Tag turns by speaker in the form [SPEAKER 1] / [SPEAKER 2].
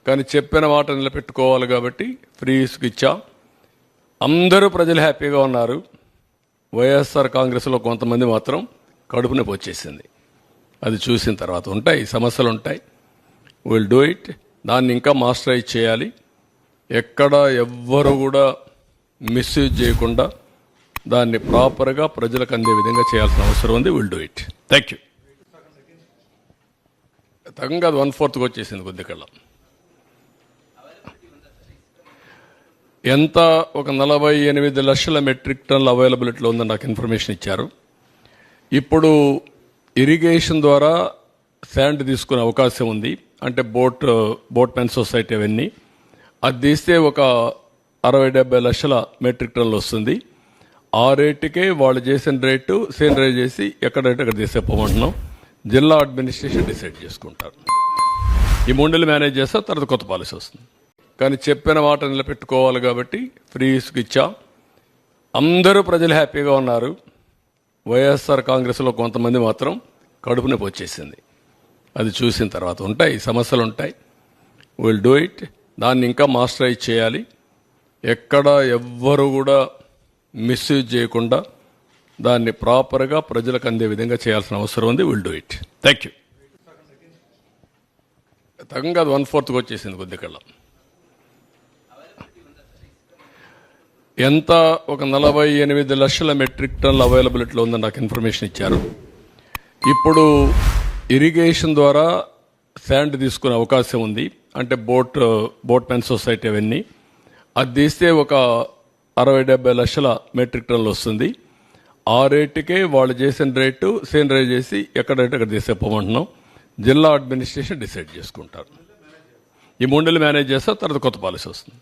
[SPEAKER 1] కానీ చెప్పిన మాట నిలబెట్టుకోవాలి కాబట్టి ఫ్రీ ఇసుక ఇచ్చాం. అందరూ ప్రజలు హ్యాపీగా ఉన్నారు. వైఎస్ఆర్ కాంగ్రెస్లో కొంతమంది మాత్రం కడుపు నొప్పి వచ్చేసింది. అది చూసిన తర్వాత ఉంటాయి సమస్యలు ఉంటాయి. Will do it. దాన్ని ఇంకా మాస్టరైజ్ చేయాలి. ఎక్కడ ఎవ్వరు కూడా మిస్యూజ్ చేయకుండా దాన్ని ప్రాపర్గా ప్రజలకు అందే విధంగా చేయాల్సిన అవసరం ఉంది. Will do it. Thank you. తగ్గంగా అది 1/4 వచ్చేసింది కొద్దికల్లా. ఎంత ఒక 48 లక్షల మెట్రిక్ టన్నుల అవైలబిలిటీలో ఉందని నాకు ఇన్ఫర్మేషన్ ఇచ్చారు. ఇప్పుడు ఇరిగేషన్ ద్వారా శాండ్ తీసుకునే అవకాశం ఉంది. అంటే బోట్ మెన్ సొసైటీ అవన్నీ అది తీస్తే ఒక 60-70 లక్షల మెట్రిక్ టన్నులు వస్తుంది. ఆ రేటుకే వాళ్ళు చేసిన రేటు సేనరైజ్ చేసి ఎక్కడైతే అక్కడ తీసేపోమంటున్నాం. జిల్లా అడ్మినిస్ట్రేషన్ డిసైడ్ చేసుకుంటారు. ఈ 3 మేనేజ్ చేస్తే తర్వాత కొత్త పాలసీ వస్తుంది. కానీ చెప్పిన మాట నిలబెట్టుకోవాలి కాబట్టి ఫ్రీ ఇసుక ఇచ్చాం. అందరూ ప్రజలు హ్యాపీగా ఉన్నారు. వైఎస్ఆర్ కాంగ్రెస్లో కొంతమంది మాత్రం కడుపు నొప్పి వచ్చేసింది. అది చూసిన తర్వాత ఉంటాయి సమస్యలు ఉంటాయి. Will do it. దాన్ని ఇంకా మాస్టరైజ్ చేయాలి. ఎక్కడ ఎవ్వరు కూడా మిస్యూజ్ చేయకుండా దాన్ని ప్రాపర్గా ప్రజలకు అందే విధంగా చేయాల్సిన అవసరం ఉంది. Will do it. Thank you. తగ్గంగా అది 1/4 వచ్చేసింది కొద్దికల్లా. ఎంత ఒక 48 లక్షల మెట్రిక్ టన్నుల అవైలబిలిటీలో ఉందని నాకు ఇన్ఫర్మేషన్ ఇచ్చారు. ఇప్పుడు ఇరిగేషన్ ద్వారా శాండ్ తీసుకునే అవకాశం ఉంది. అంటే బోట్ మెన్ సొసైటీ అవన్నీ అది తీస్తే ఒక 60-70 లక్షల మెట్రిక్ టన్నులు వస్తుంది. ఆ రేటుకే వాళ్ళు చేసిన రేటు సేనరైజ్ చేసి ఎక్కడైతే అక్కడ తీసేపోమంటున్నాం. జిల్లా అడ్మినిస్ట్రేషన్ డిసైడ్ చేసుకుంటారు. ఈ 3 మేనేజ్ చేస్తే తర్వాత కొత్త పాలసీ వస్తుంది.